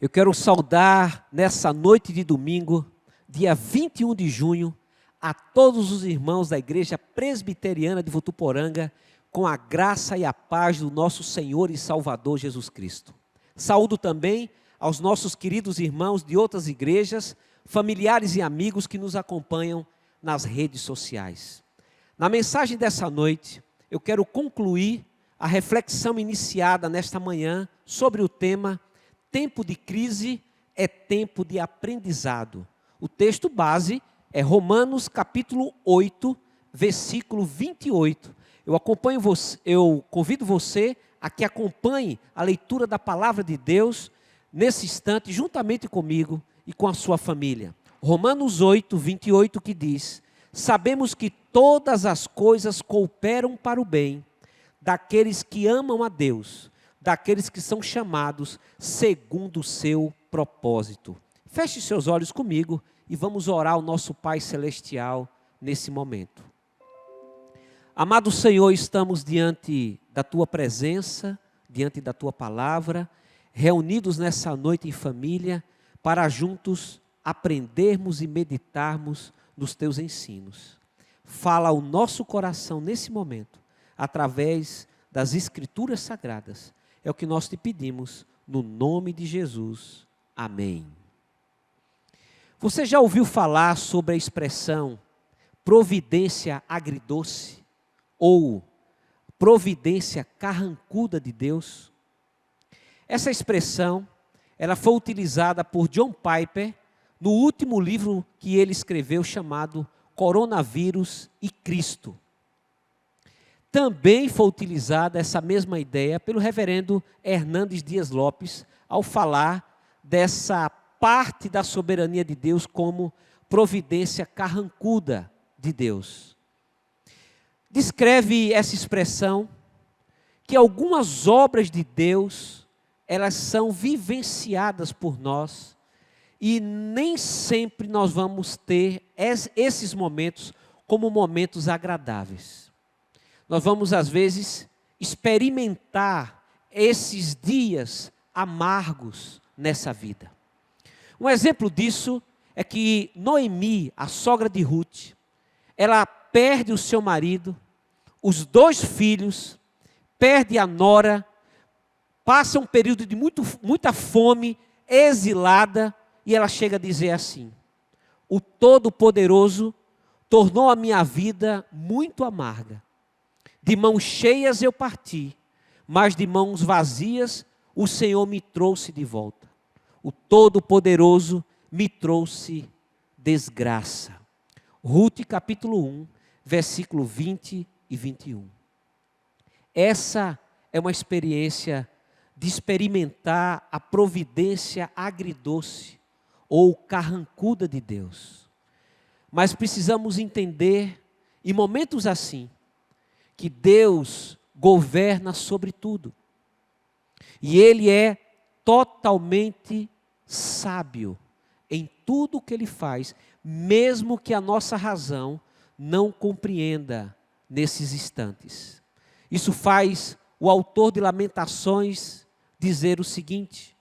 Eu quero saudar nessa noite de domingo, dia 21 de junho, a todos os irmãos da Igreja Presbiteriana de Votuporanga, com a graça e a paz do nosso Senhor e Salvador Jesus Cristo. Saúdo também aos nossos queridos irmãos de outras igrejas, familiares e amigos que nos acompanham nas redes sociais. Na mensagem dessa noite, eu quero concluir a reflexão iniciada nesta manhã sobre o tema Tempo de crise é tempo de aprendizado. O texto base é Romanos capítulo 8, versículo 28. Eu convido você a que acompanhe a leitura da palavra de Deus nesse instante, juntamente comigo e com a sua família. Romanos 8, 28, que diz: sabemos que todas as coisas cooperam para o bem daqueles que amam a Deus, daqueles que são chamados segundo o seu propósito. Feche seus olhos comigo e vamos orar ao nosso Pai Celestial nesse momento. Amado Senhor, estamos diante da Tua presença, diante da Tua palavra, reunidos nessa noite em família, para juntos aprendermos e meditarmos nos Teus ensinos. Fala ao nosso coração nesse momento, através das Escrituras Sagradas. É o que nós te pedimos, no nome de Jesus. Amém. Você já ouviu falar sobre a expressão providência agridoce ou providência carrancuda de Deus? Essa expressão, ela foi utilizada por John Piper no último livro que ele escreveu, chamado Coronavírus e Cristo. Também foi utilizada essa mesma ideia pelo reverendo Hernandes Dias Lopes, ao falar dessa parte da soberania de Deus como providência carrancuda de Deus. Descreve essa expressão que algumas obras de Deus, elas são vivenciadas por nós e nem sempre nós vamos ter esses momentos como momentos agradáveis. Nós vamos, às vezes, experimentar esses dias amargos nessa vida. Um exemplo disso é que Noemi, a sogra de Ruth, ela perde o seu marido, os 2 filhos, perde a nora, passa um período de muita fome, exilada, e ela chega a dizer assim: o Todo-Poderoso tornou a minha vida muito amarga. De mãos cheias eu parti, mas de mãos vazias o Senhor me trouxe de volta. O Todo-Poderoso me trouxe desgraça. Ruth capítulo 1, versículo 20 e 21. Essa é uma experiência de experimentar a providência agridoce ou carrancuda de Deus. Mas precisamos entender, em momentos assim, que Deus governa sobre tudo. E Ele é totalmente sábio em tudo o que Ele faz, mesmo que a nossa razão não compreenda nesses instantes. Isso faz o autor de Lamentações dizer o seguinte,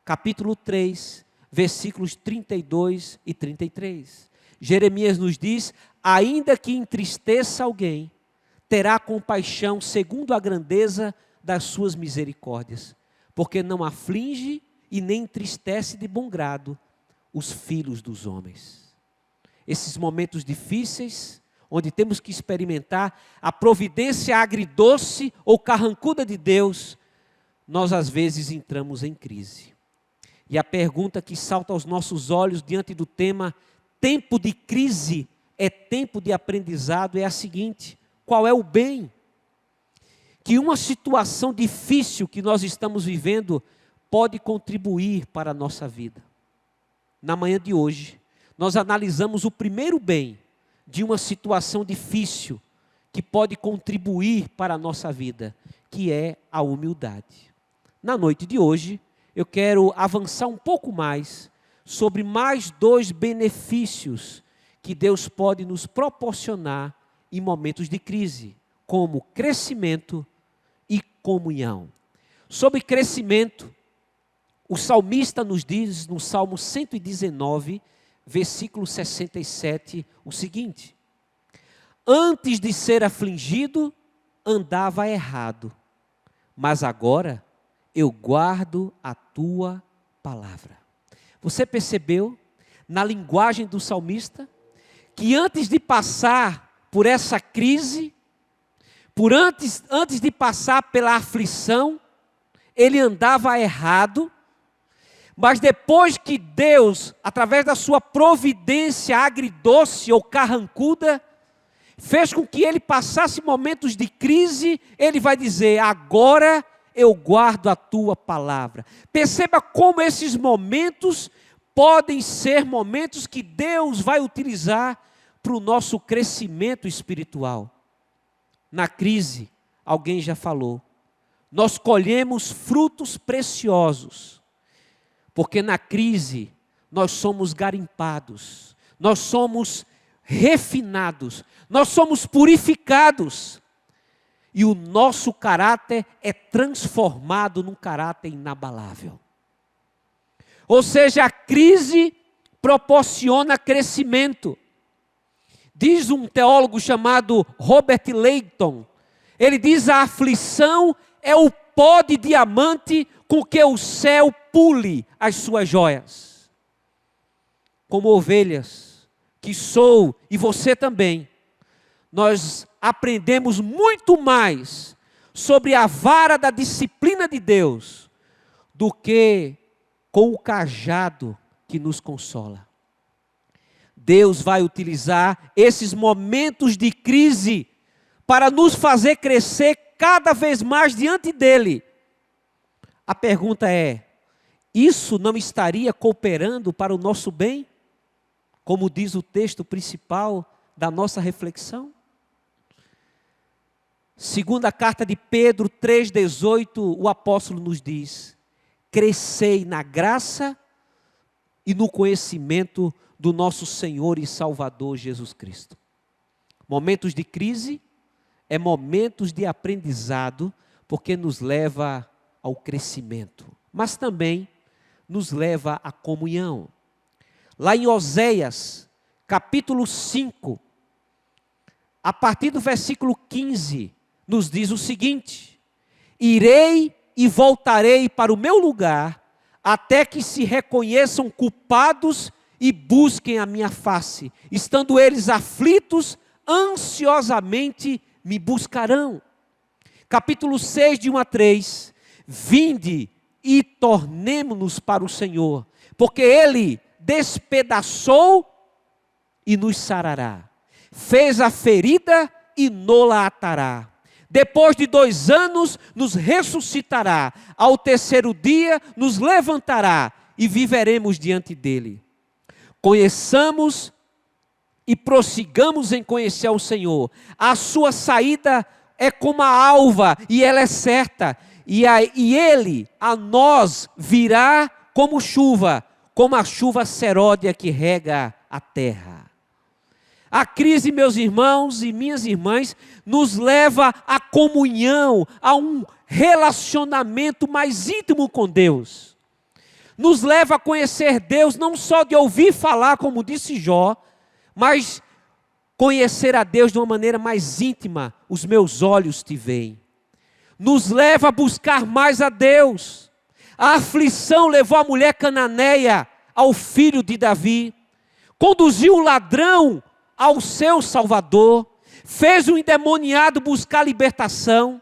capítulo 3, versículos 32 e 33. Jeremias nos diz: ainda que entristeça alguém, terá compaixão segundo a grandeza das suas misericórdias, porque não aflige e nem entristece de bom grado os filhos dos homens. Esses momentos difíceis, onde temos que experimentar a providência agridoce ou carrancuda de Deus, nós às vezes entramos em crise. E a pergunta que salta aos nossos olhos diante do tema tempo de crise é tempo de aprendizado é a seguinte: qual é o bem que uma situação difícil que nós estamos vivendo pode contribuir para a nossa vida? Na manhã de hoje, nós analisamos o primeiro bem de uma situação difícil que pode contribuir para a nossa vida, que é a humildade. Na noite de hoje, eu quero avançar um pouco mais sobre mais 2 benefícios que Deus pode nos proporcionar em momentos de crise, como crescimento e comunhão. Sobre crescimento, O salmista nos diz no Salmo 119, versículo 67, o seguinte: antes de ser afligido, andava errado, mas agora eu guardo a tua palavra. Você percebeu, na linguagem do salmista, que antes de passar por essa crise, antes de passar pela aflição, ele andava errado, mas depois que Deus, através da sua providência agridoce ou carrancuda, fez com que ele passasse momentos de crise, ele vai dizer: agora eu guardo a tua palavra. Perceba como esses momentos podem ser momentos que Deus vai utilizar para o nosso crescimento espiritual. Na crise, alguém já falou, nós colhemos frutos preciosos, porque na crise nós somos garimpados, nós somos refinados, nós somos purificados, e o nosso caráter é transformado num caráter inabalável. Ou seja, a crise proporciona crescimento. Diz um teólogo chamado Robert Leighton, ele diz: a aflição é o pó de diamante com que o céu pule as suas joias. Como ovelhas, que sou e você também, nós aprendemos muito mais sobre a vara da disciplina de Deus do que com o cajado que nos consola. Deus vai utilizar esses momentos de crise para nos fazer crescer cada vez mais diante dele. A pergunta é: isso não estaria cooperando para o nosso bem? Como diz o texto principal da nossa reflexão? Segunda carta de Pedro 3,18, o apóstolo nos diz: crescei na graça e no conhecimento do nosso Senhor e Salvador Jesus Cristo. Momentos de crise é momentos de aprendizado, porque nos leva ao crescimento, mas também nos leva à comunhão. Lá em Oséias, capítulo 5, a partir do versículo 15, nos diz o seguinte: irei e voltarei para o meu lugar, até que se reconheçam culpados e busquem a minha face. Estando eles aflitos, ansiosamente me buscarão. Capítulo 6, de 1 a 3. Vinde e tornemo-nos para o Senhor, porque Ele despedaçou e nos sarará. Fez a ferida e nola atará. Depois de 2 anos nos ressuscitará. Ao terceiro dia nos levantará e viveremos diante dele. Conheçamos e prossigamos em conhecer ao Senhor. A sua saída é como a alva e ela é certa. E ele a nós virá como chuva, como a chuva seródia que rega a terra. A crise, meus irmãos e minhas irmãs, nos leva à comunhão, a um relacionamento mais íntimo com Deus. Nos leva a conhecer Deus, não só de ouvir falar, como disse Jó, mas conhecer a Deus de uma maneira mais íntima. Os meus olhos te veem. Nos leva a buscar mais a Deus. A aflição levou a mulher cananeia ao filho de Davi, conduziu o ladrão ao seu Salvador, fez o endemoniado buscar libertação,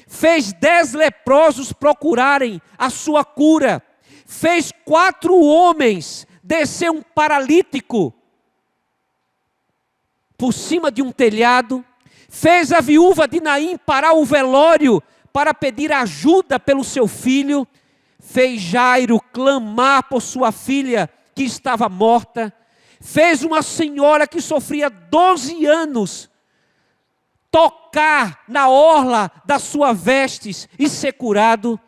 fez 10 leprosos procurarem a sua cura, fez 4 homens descer um paralítico por cima de um telhado, fez a viúva de Naim parar o velório para pedir ajuda pelo seu filho, fez Jairo clamar por sua filha que estava morta, fez uma senhora que sofria 12 anos tocar na orla das suas vestes e ser curado,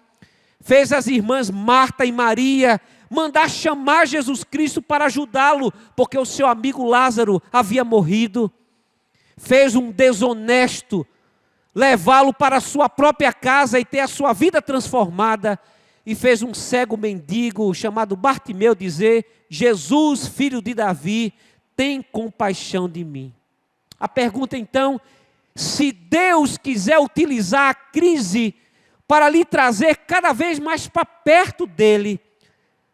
fez as irmãs Marta e Maria mandar chamar Jesus Cristo para ajudá-lo, porque o seu amigo Lázaro havia morrido, fez um desonesto levá-lo para a sua própria casa e ter a sua vida transformada, e fez um cego mendigo chamado Bartimeu dizer: Jesus, filho de Davi, tem compaixão de mim. A pergunta então, se Deus quiser utilizar a crise para lhe trazer cada vez mais para perto dele,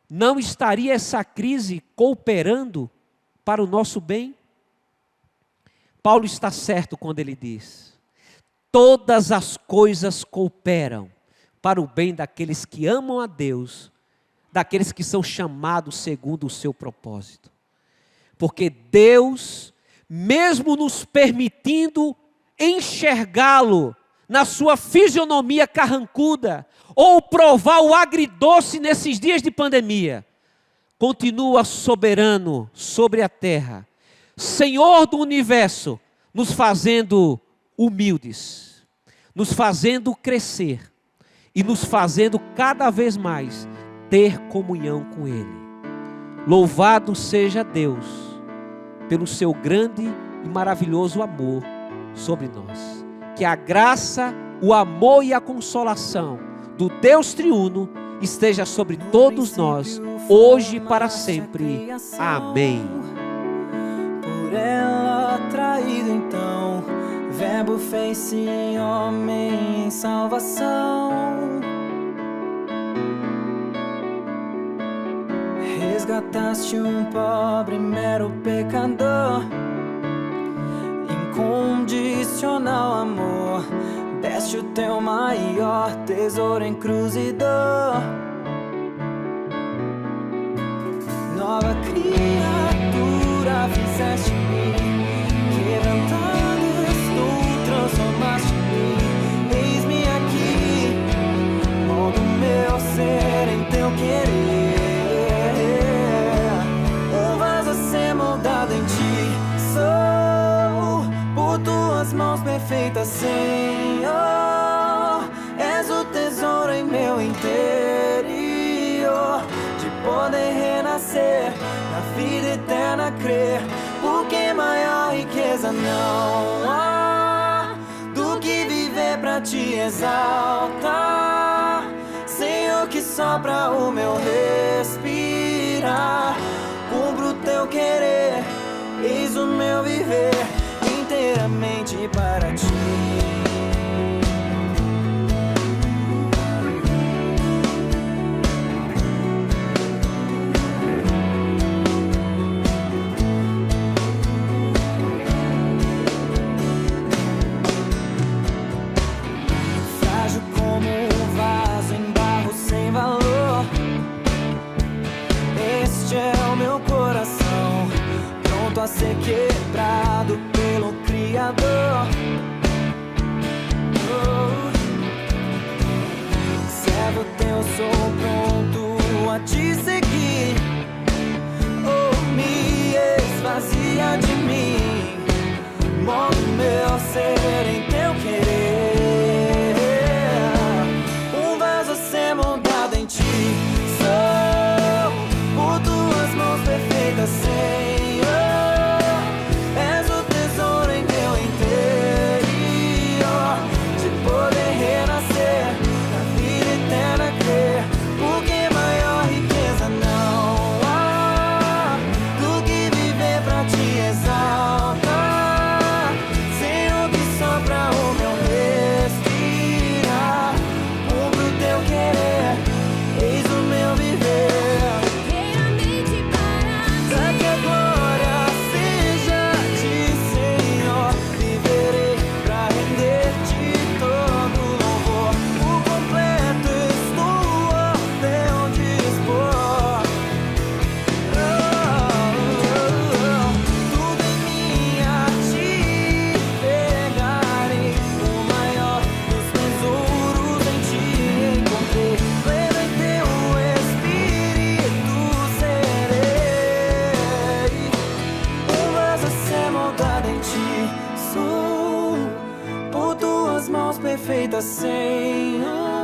não estaria essa crise cooperando para o nosso bem? Paulo está certo quando ele diz: todas as coisas cooperam para o bem daqueles que amam a Deus, daqueles que são chamados segundo o seu propósito. Porque Deus, mesmo nos permitindo enxergá-lo na sua fisionomia carrancuda, ou provar o agridoce nesses dias de pandemia, continua soberano sobre a terra, Senhor do universo, nos fazendo humildes, nos fazendo crescer e nos fazendo cada vez mais ter comunhão com Ele. Louvado seja Deus pelo seu grande e maravilhoso amor sobre nós. Que a graça, o amor e a consolação do Deus triuno esteja sobre todos nós, hoje e para sempre. Amém. Por ela traído então, Verbo fez-se homem em salvação. Resgataste um pobre mero pecador, incondicional amor, deste o teu maior tesouro em cruz e dor. Nova criatura fizeste-me, quebrantado estou, transformaste-me. Eis-me aqui, moldo meu ser em teu querer. Um vaso a ser moldado em ti sou, por tuas mãos perfeitas, Senhor. És o tesouro em meu interior, de poder renascer, na vida eterna crer, porque maior riqueza não há do que viver pra te exaltar, Senhor, que sopra o meu respirar, cumpro o teu querer, eis o meu viver inteiramente para ti. A ser quebrado pelo Criador. Servo teu, sou pronto a te seguir. Me esvazia de mim, molda o meu ser em teu querer. Um vaso a ser moldado em ti sou, por tuas mãos perfeitas, Senhor. Perfeita, Senhor.